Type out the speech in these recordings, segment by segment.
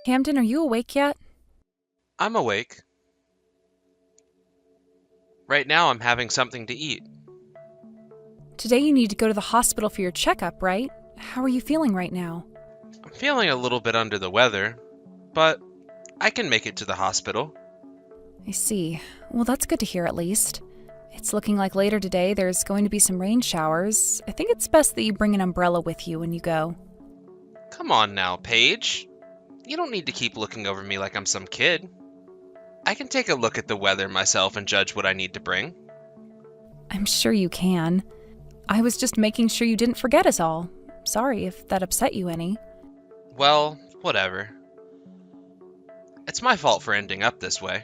Camden, are you awake yet? I'm awake. Right now I'm having something to eat. Today you need to go to the hospital for your checkup, right? How are you feeling right now? I'm feeling a little bit under the weather, but I can make it to the hospital. I see. Well, that's good to hear at least. It's looking like later today there's going to be some rain showers. I think it's best that you bring an umbrella with you when you go. Come on now, Paige. You don't need to keep looking over me like I'm some kid. I can take a look at the weather myself and judge what I need to bring. I'm sure you can. I was just making sure you didn't forget us all. Sorry if that upset you any. Well, whatever. It's my fault for ending up this way.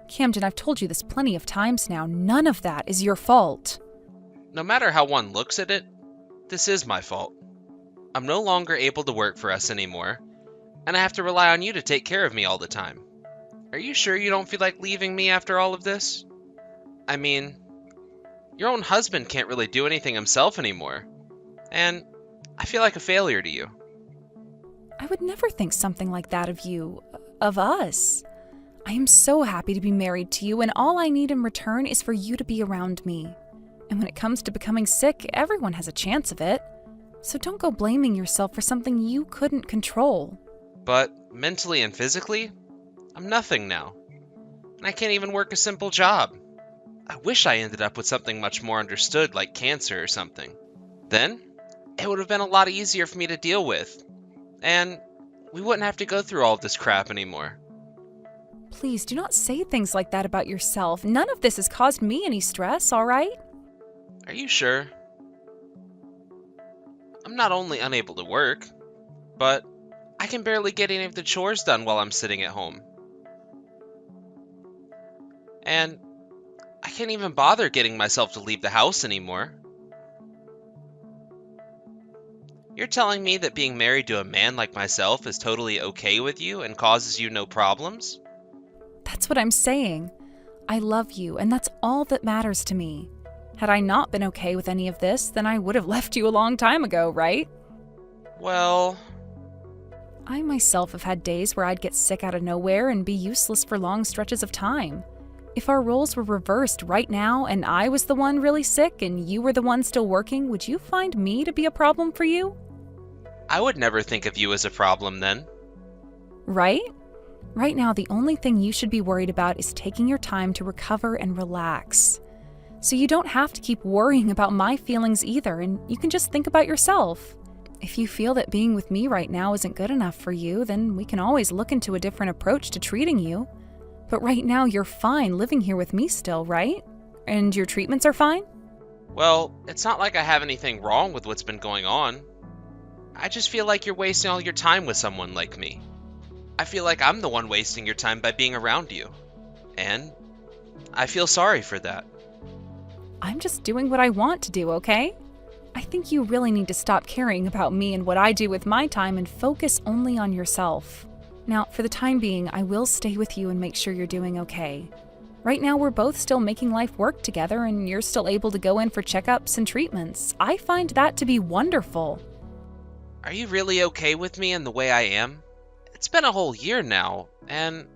Camden, I've told you this plenty of times now. None of that is your fault. No matter how one looks at it, this is my fault. I'm no longer able to work for us anymore, and I have to rely on you to take care of me all the time. Are you sure you don't feel like leaving me after all of this? I mean, your own husband can't really do anything himself anymore, and I feel like a failure to you. I would never think something like that of you, of us. I am so happy to be married to you, and all I need in return is for you to be around me. And when it comes to becoming sick, everyone has a chance of it. So don't go blaming yourself for something you couldn't control. But mentally and physically, I'm nothing now, and I can't even work a simple job. I wish I ended up with something much more understood like cancer or something. Then, it would have been a lot easier for me to deal with, and we wouldn't have to go through all of this crap anymore. Please do not say things like that about yourself. None of this has caused me any stress, all right? Are you sure? I'm not only unable to work, but I can barely get any of the chores done while I'm sitting at home. And I can't even bother getting myself to leave the house anymore. You're telling me that being married to a man like myself is totally okay with you and causes you no problems? That's what I'm saying. I love you, and that's all that matters to me. Had I not been okay with any of this, then I would have left you a long time ago, right? Well, I myself have had days where I'd get sick out of nowhere and be useless for long stretches of time. If our roles were reversed right now and I was the one really sick and you were the one still working, would you find me to be a problem for you? I would never think of you as a problem then. Right? Right now, the only thing you should be worried about is taking your time to recover and relax. So you don't have to keep worrying about my feelings either, and you can just think about yourself. If you feel that being with me right now isn't good enough for you, then we can always look into a different approach to treating you. But right now, you're fine living here with me still, right? And your treatments are fine? Well, it's not like I have anything wrong with what's been going on. I just feel like you're wasting all your time with someone like me. I feel like I'm the one wasting your time by being around you. And I feel sorry for that. I'm just doing what I want to do, okay? I think you really need to stop caring about me and what I do with my time and focus only on yourself. Now, for the time being, I will stay with you and make sure you're doing okay. Right now, we're both still making life work together and you're still able to go in for checkups and treatments. I find that to be wonderful. Are you really okay with me and the way I am? It's been a whole year now, and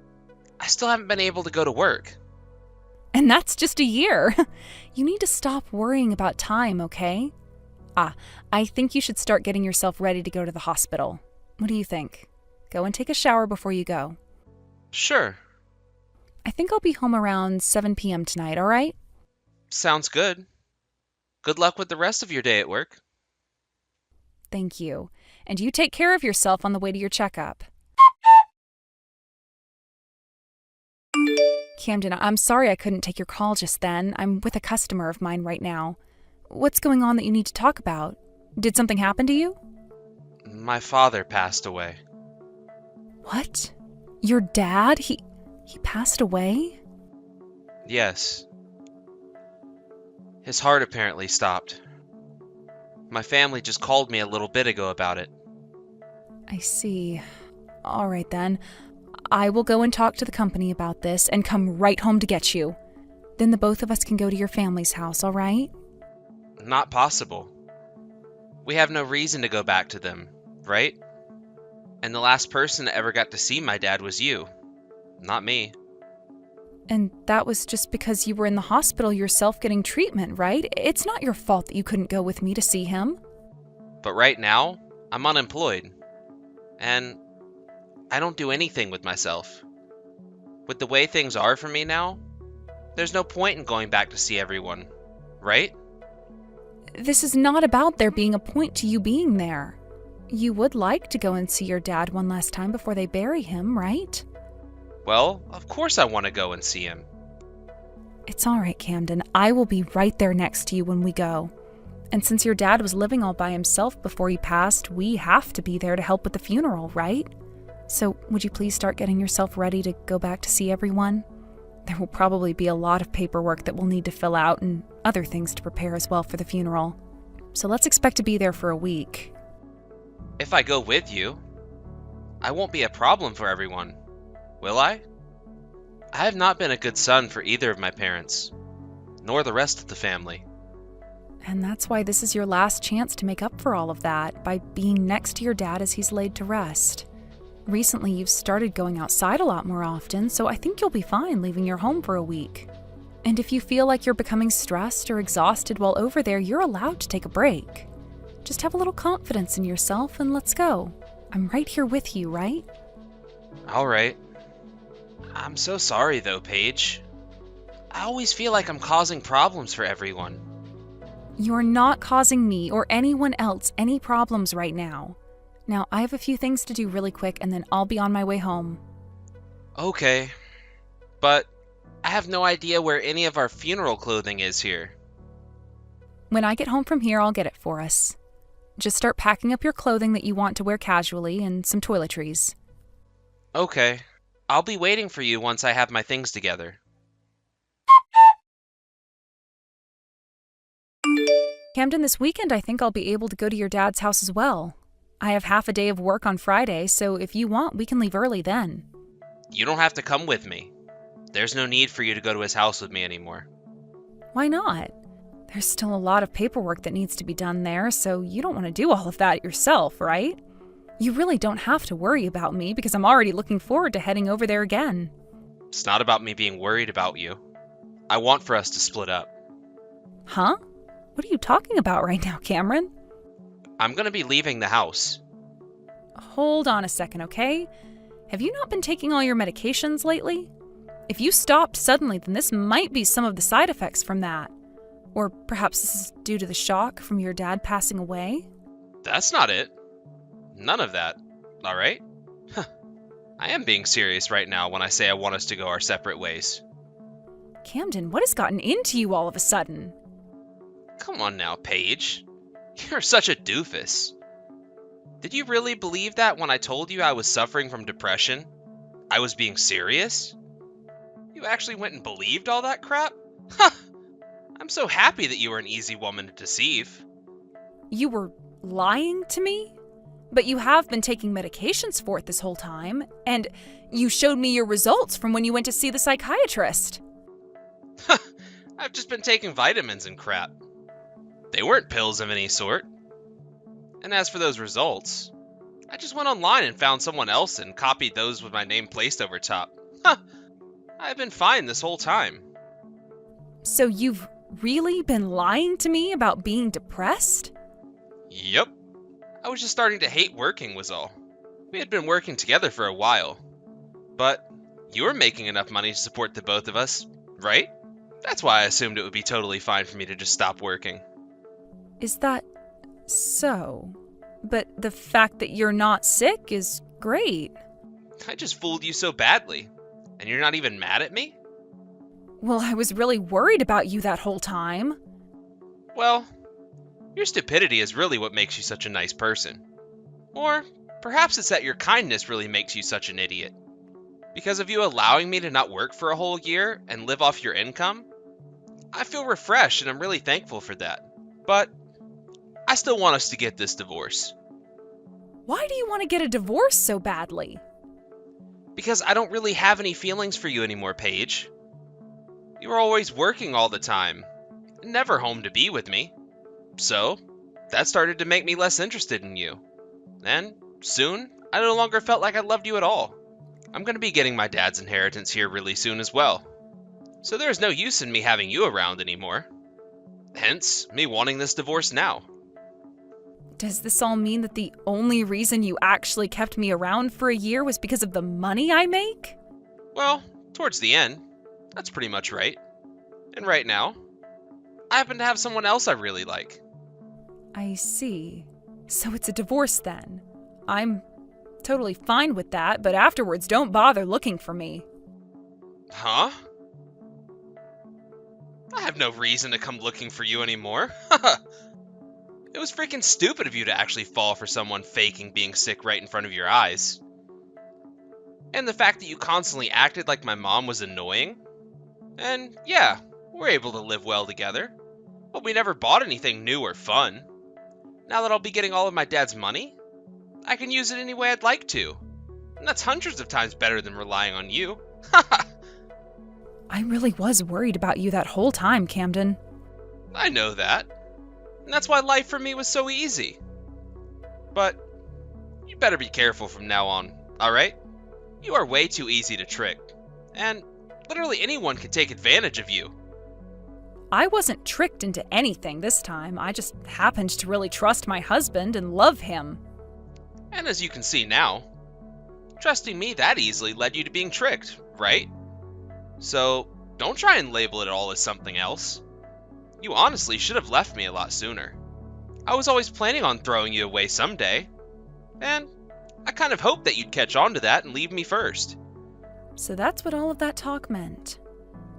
I still haven't been able to go to work. And that's just a year. You need to stop worrying about time, okay? I think you should start getting yourself ready to go to the hospital. What do you think? Go and take a shower before you go. Sure. I think I'll be home around 7 p.m. tonight, all right? Sounds good. Good luck with the rest of your day at work. Thank you. And you take care of yourself on the way to your checkup. Camden, I'm sorry I couldn't take your call just then. I'm with a customer of mine right now. What's going on that you need to talk about? Did something happen to you? My father passed away. What? Your dad? He passed away? Yes. His heart apparently stopped. My family just called me a little bit ago about it. I see. All right then. I will go and talk to the company about this and come right home to get you. Then the both of us can go to your family's house, all right? Not possible. We have no reason to go back to them, right? And the last person that ever got to see my dad was you, not me. And that was just because you were in the hospital yourself getting treatment, right? It's not your fault that you couldn't go with me to see him. But right now, I'm unemployed. And I don't do anything with myself. With the way things are for me now, there's no point in going back to see everyone, right? This is not about there being a point to you being there. You would like to go and see your dad one last time before they bury him, right? Well, of course I want to go and see him. It's all right, Camden. I will be right there next to you when we go. And since your dad was living all by himself before he passed, we have to be there to help with the funeral, right? So would you please start getting yourself ready to go back to see everyone? There will probably be a lot of paperwork that we'll need to fill out and other things to prepare as well for the funeral. So let's expect to be there for a week. If I go with you, I won't be a problem for everyone, will I? I have not been a good son for either of my parents, nor the rest of the family. And that's why this is your last chance to make up for all of that, by being next to your dad as he's laid to rest. Recently, you've started going outside a lot more often, so I think you'll be fine leaving your home for a week. And if you feel like you're becoming stressed or exhausted while over there, you're allowed to take a break. Just have a little confidence in yourself and let's go. I'm right here with you, right? All right. I'm so sorry though, Paige. I always feel like I'm causing problems for everyone. You're not causing me or anyone else any problems right now. Now, I have a few things to do really quick and then I'll be on my way home. Okay. But I have no idea where any of our funeral clothing is here. When I get home from here, I'll get it for us. Just start packing up your clothing that you want to wear casually and some toiletries. Okay. I'll be waiting for you once I have my things together. Camden, this weekend I think I'll be able to go to your dad's house as well. I have half a day of work on Friday, so if you want, we can leave early then. You don't have to come with me. There's no need for you to go to his house with me anymore. Why not? There's still a lot of paperwork that needs to be done there, so you don't want to do all of that yourself, right? You really don't have to worry about me because I'm already looking forward to heading over there again. It's not about me being worried about you. I want for us to split up. Huh? What are you talking about right now, Cameron? I'm gonna be leaving the house. Hold on a second, okay? Have you not been taking all your medications lately? If you stopped suddenly, then this might be some of the side effects from that. Or perhaps this is due to the shock from your dad passing away? That's not it. None of that. All right? I am being serious right now when I say I want us to go our separate ways. Camden, what has gotten into you all of a sudden? Come on now, Paige. You're such a doofus. Did you really believe that when I told you I was suffering from depression? I was being serious? You actually went and believed all that crap? Huh! I'm so happy that you were an easy woman to deceive. You were lying to me? But you have been taking medications for it this whole time, and you showed me your results from when you went to see the psychiatrist. I've just been taking vitamins and crap. They weren't pills of any sort. And as for those results, I just went online and found someone else and copied those with my name placed over top. I've been fine this whole time. So you've really been lying to me about being depressed? Yep. I was just starting to hate working was all. We had been working together for a while. But you were making enough money to support the both of us, right? That's why I assumed it would be totally fine for me to just stop working. Is that so? But the fact that you're not sick is great. I just fooled you so badly. And you're not even mad at me? Well, I was really worried about you that whole time. Well, your stupidity is really what makes you such a nice person. Or perhaps it's that your kindness really makes you such an idiot. Because of you allowing me to not work for a whole year and live off your income, I feel refreshed and I'm really thankful for that. But I still want us to get this divorce. Why do you want to get a divorce so badly? Because I don't really have any feelings for you anymore, Paige. You were always working all the time, and never home to be with me. So, that started to make me less interested in you. And soon, I no longer felt like I loved you at all. I'm going to be getting my dad's inheritance here really soon as well. So there's no use in me having you around anymore. Hence, me wanting this divorce now. Does this all mean that the only reason you actually kept me around for a year was because of the money I make? Well, towards the end, that's pretty much right. And right now, I happen to have someone else I really like. I see. So it's a divorce then. I'm totally fine with that, but afterwards don't bother looking for me. Huh? I have no reason to come looking for you anymore. It was freaking stupid of you to actually fall for someone faking being sick right in front of your eyes. And the fact that you constantly acted like my mom was annoying. And yeah, we're able to live well together. But we never bought anything new or fun. Now that I'll be getting all of my dad's money, I can use it any way I'd like to. And that's hundreds of times better than relying on you. I really was worried about you that whole time, Camden. I know that. And that's why life for me was so easy. But you better be careful from now on, alright? You are way too easy to trick. And literally anyone can take advantage of you. I wasn't tricked into anything this time. I just happened to really trust my husband and love him. And as you can see now, trusting me that easily led you to being tricked, right? So don't try and label it all as something else. You honestly should have left me a lot sooner. I was always planning on throwing you away someday. And I kind of hoped that you'd catch on to that and leave me first. So that's what all of that talk meant.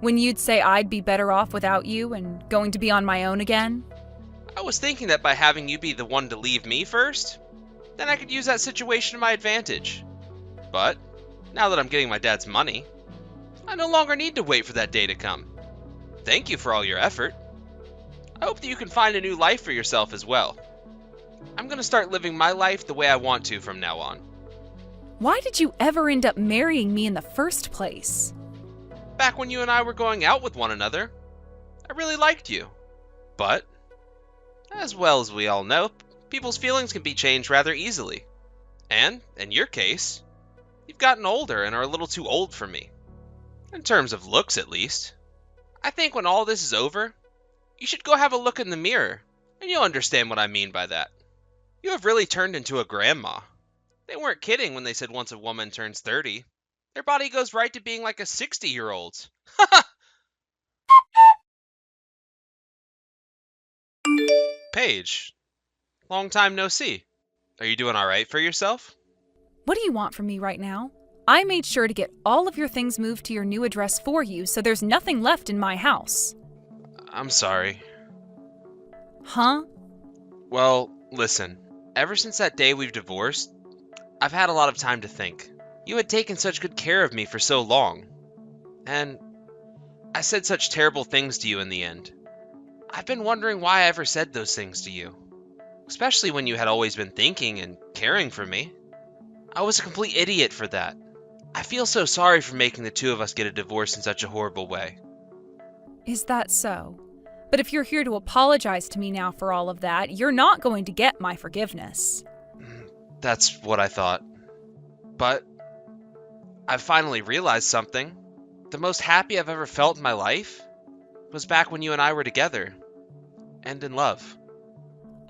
When you'd say I'd be better off without you and going to be on my own again? I was thinking that by having you be the one to leave me first, then I could use that situation to my advantage. But now that I'm getting my dad's money, I no longer need to wait for that day to come. Thank you for all your effort. I hope that you can find a new life for yourself as well. I'm going to start living my life the way I want to from now on. Why did you ever end up marrying me in the first place? Back when you and I were going out with one another, I really liked you. But, as well as we all know, people's feelings can be changed rather easily. And, in your case, you've gotten older and are a little too old for me. In terms of looks, at least. I think when all this is over, you should go have a look in the mirror, and you'll understand what I mean by that. You have really turned into a grandma. They weren't kidding when they said once a woman turns 30, their body goes right to being like a 60-year-old. Paige, long time no see. Are you doing alright for yourself? What do you want from me right now? I made sure to get all of your things moved to your new address for you, so there's nothing left in my house. I'm sorry. Huh? Well, listen. Ever since that day we've divorced, I've had a lot of time to think. You had taken such good care of me for so long. And I said such terrible things to you in the end. I've been wondering why I ever said those things to you. Especially when you had always been thinking and caring for me. I was a complete idiot for that. I feel so sorry for making the two of us get a divorce in such a horrible way. Is that so? But if you're here to apologize to me now for all of that, you're not going to get my forgiveness. That's what I thought. But I've finally realized something. The most happy I've ever felt in my life was back when you and I were together. And in love.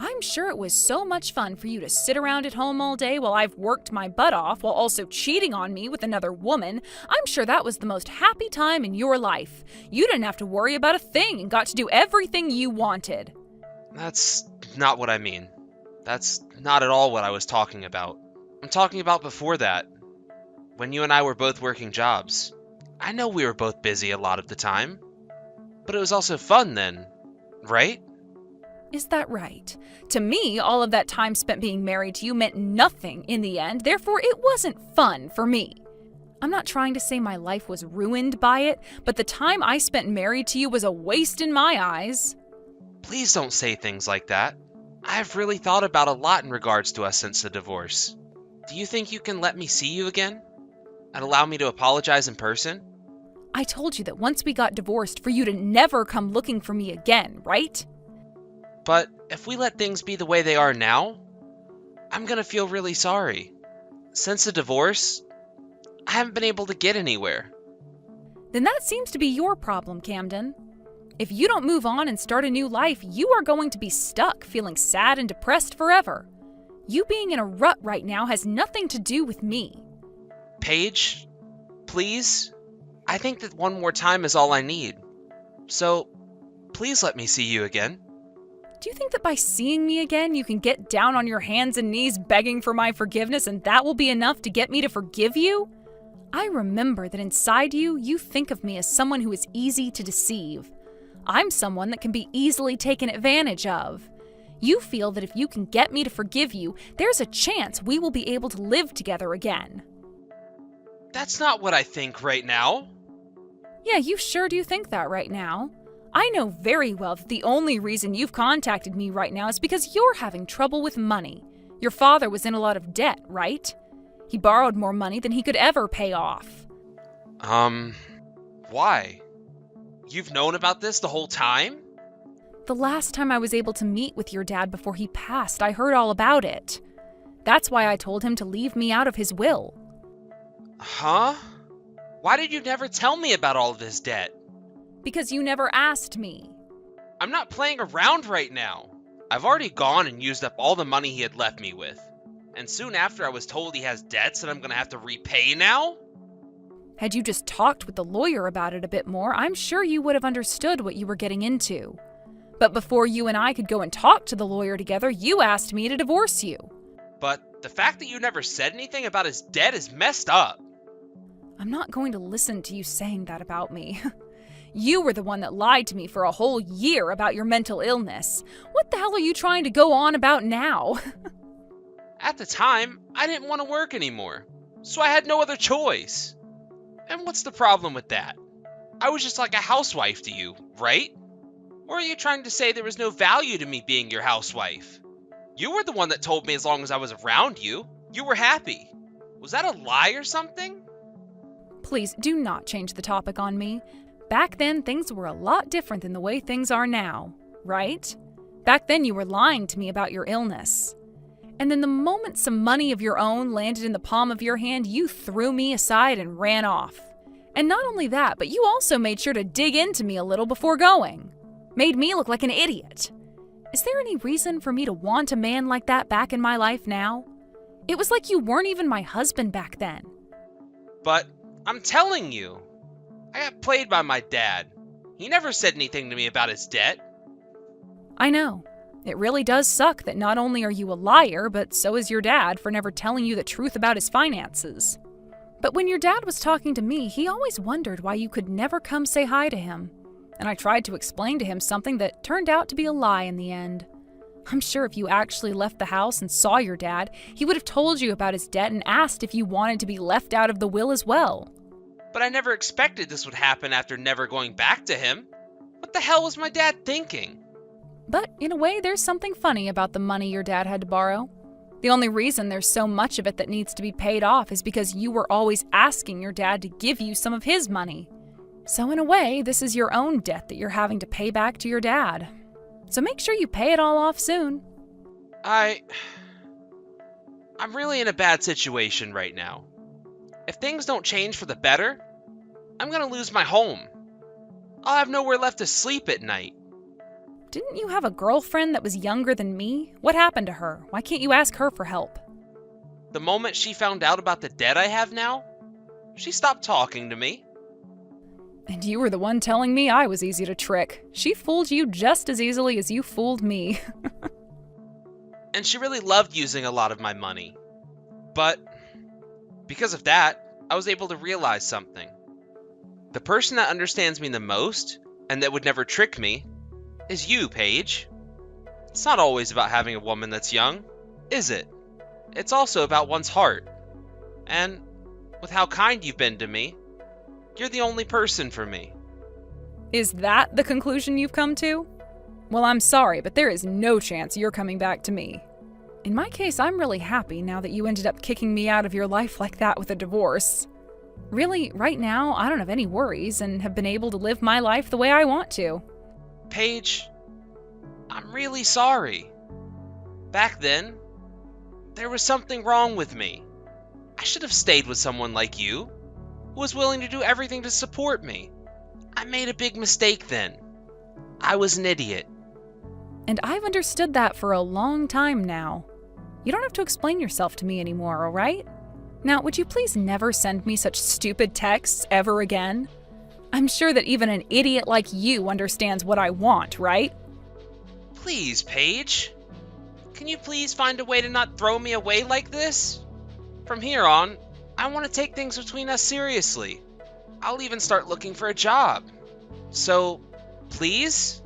I'm sure it was so much fun for you to sit around at home all day while I've worked my butt off while also cheating on me with another woman. I'm sure that was the most happy time in your life. You didn't have to worry about a thing and got to do everything you wanted. That's not what I mean. That's not at all what I was talking about. I'm talking about before that. When you and I were both working jobs. I know we were both busy a lot of the time. But it was also fun then, right? Is that right? To me, all of that time spent being married to you meant nothing in the end, therefore it wasn't fun for me. I'm not trying to say my life was ruined by it, but the time I spent married to you was a waste in my eyes. Please don't say things like that. I've really thought about a lot in regards to us since the divorce. Do you think you can let me see you again? And allow me to apologize in person? I told you that once we got divorced for you to never come looking for me again, right? But if we let things be the way they are now, I'm gonna feel really sorry. since the divorce, I haven't been able to get anywhere. Then that seems to be your problem, Camden. If you don't move on and start a new life, you are going to be stuck feeling sad and depressed forever. You being in a rut right now has nothing to do with me. Paige, please? I think that one more time is all I need. So, please let me see you again. Do you think that by seeing me again, you can get down on your hands and knees begging for my forgiveness and that will be enough to get me to forgive you? I remember that inside you, you think of me as someone who is easy to deceive. I'm someone that can be easily taken advantage of. You feel that if you can get me to forgive you, there's a chance we will be able to live together again. That's not what I think right now. Yeah, you sure do think that right now. I know very well that the only reason you've contacted me right now is because you're having trouble with money. Your father was in a lot of debt, right? He borrowed more money than he could ever pay off. Why? You've known about this the whole time? The last time I was able to meet with your dad before he passed, I heard all about it. That's why I told him to leave me out of his will. Huh? Why did you never tell me about all of his debt? Because you never asked me. I'm not playing around right now. I've already gone and used up all the money he had left me with. And soon after I was told he has debts that I'm gonna have to repay now? Had you just talked with the lawyer about it a bit more, I'm sure you would have understood what you were getting into. But before you and I could go and talk to the lawyer together, you asked me to divorce you. But the fact that you never said anything about his debt is messed up. I'm not going to listen to you saying that about me. You were the one that lied to me for a whole year about your mental illness. What the hell are you trying to go on about now? At the time, I didn't want to work anymore, so I had no other choice. And what's the problem with that? I was just like a housewife to you, right? Or are you trying to say there was no value to me being your housewife? You were the one that told me as long as I was around you, you were happy. Was that a lie or something? Please do not change the topic on me. Back then, things were a lot different than the way things are now, right? Back then, you were lying to me about your illness. And then the moment some money of your own landed in the palm of your hand, you threw me aside and ran off. And not only that, but you also made sure to dig into me a little before going. Made me look like an idiot. Is there any reason for me to want a man like that back in my life now? It was like you weren't even my husband back then. But I'm telling you, I got played by my dad. He never said anything to me about his debt. I know. It really does suck that not only are you a liar, but so is your dad for never telling you the truth about his finances. But when your dad was talking to me, he always wondered why you could never come say hi to him. And I tried to explain to him something that turned out to be a lie in the end. I'm sure if you actually left the house and saw your dad, he would have told you about his debt and asked if you wanted to be left out of the will as well. But I never expected this would happen after never going back to him. What the hell was my dad thinking? But in a way, there's something funny about the money your dad had to borrow. The only reason there's so much of it that needs to be paid off is because you were always asking your dad to give you some of his money. So in a way, this is your own debt that you're having to pay back to your dad. So make sure you pay it all off soon. I'm really in a bad situation right now. If things don't change for the better, I'm gonna lose my home. I'll have nowhere left to sleep at night. Didn't you have a girlfriend that was younger than me? What happened to her? Why can't you ask her for help? The moment she found out about the debt I have now, she stopped talking to me. And you were the one telling me I was easy to trick. She fooled you just as easily as you fooled me. And she really loved using a lot of my money. But because of that, I was able to realize something. The person that understands me the most, and that would never trick me, is you, Paige. It's not always about having a woman that's young, is it? It's also about one's heart. And with how kind you've been to me, you're the only person for me. Is that the conclusion you've come to? Well, I'm sorry, but there is no chance you're coming back to me. In my case, I'm really happy now that you ended up kicking me out of your life like that with a divorce. Really, right now, I don't have any worries and have been able to live my life the way I want to. Paige, I'm really sorry. Back then, there was something wrong with me. I should have stayed with someone like you, who was willing to do everything to support me. I made a big mistake then. I was an idiot. And I've understood that for a long time now. You don't have to explain yourself to me anymore, all right? Now, would you please never send me such stupid texts ever again? I'm sure that even an idiot like you understands what I want, right? Please, Paige. Can you please find a way to not throw me away like this? From here on, I want to take things between us seriously. I'll even start looking for a job. So, please,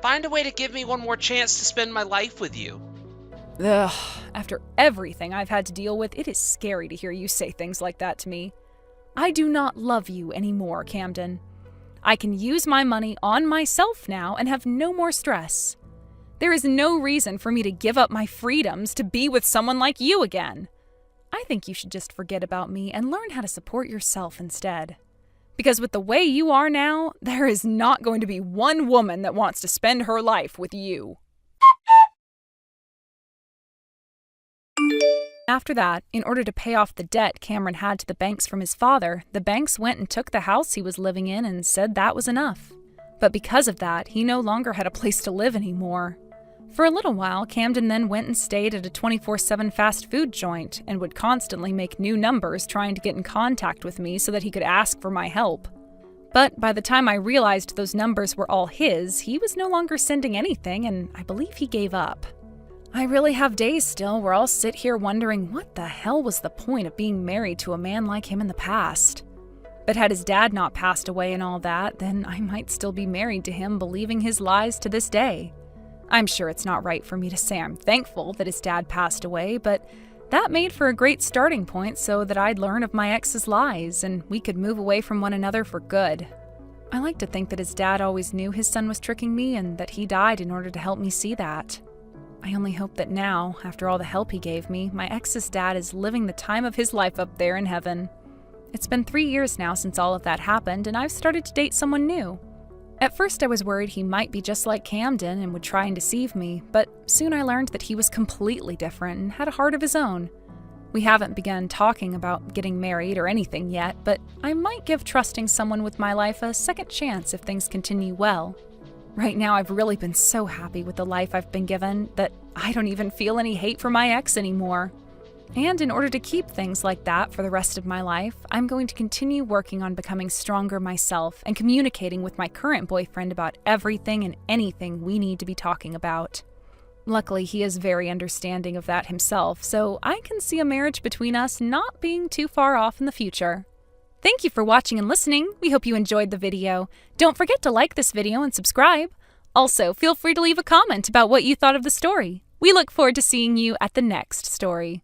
find a way to give me one more chance to spend my life with you. Ugh, after everything I've had to deal with, it is scary to hear you say things like that to me. I do not love you anymore, Camden. I can use my money on myself now and have no more stress. There is no reason for me to give up my freedoms to be with someone like you again. I think you should just forget about me and learn how to support yourself instead. Because with the way you are now, there is not going to be one woman that wants to spend her life with you. After that, in order to pay off the debt Cameron had to the banks from his father, the banks went and took the house he was living in and said that was enough. But because of that, he no longer had a place to live anymore. For a little while, Camden then went and stayed at a 24/7 fast food joint and would constantly make new numbers trying to get in contact with me so that he could ask for my help. But by the time I realized those numbers were all his, he was no longer sending anything, and I believe he gave up. I really have days still where I'll sit here wondering what the hell was the point of being married to a man like him in the past. But had his dad not passed away and all that, then I might still be married to him believing his lies to this day. I'm sure it's not right for me to say I'm thankful that his dad passed away, but that made for a great starting point so that I'd learn of my ex's lies and we could move away from one another for good. I like to think that his dad always knew his son was tricking me and that he died in order to help me see that. I only hope that now, after all the help he gave me, my ex's dad is living the time of his life up there in heaven. It's been 3 years now since all of that happened, and I've started to date someone new. At first I was worried he might be just like Camden and would try and deceive me, but soon I learned that he was completely different and had a heart of his own. We haven't begun talking about getting married or anything yet, but I might give trusting someone with my life a second chance if things continue well. Right now, I've really been so happy with the life I've been given that I don't even feel any hate for my ex anymore. And in order to keep things like that for the rest of my life, I'm going to continue working on becoming stronger myself and communicating with my current boyfriend about everything and anything we need to be talking about. Luckily, he is very understanding of that himself, so I can see a marriage between us not being too far off in the future. Thank you for watching and listening. We hope you enjoyed the video. Don't forget to like this video and subscribe. Also, feel free to leave a comment about what you thought of the story. We look forward to seeing you at the next story.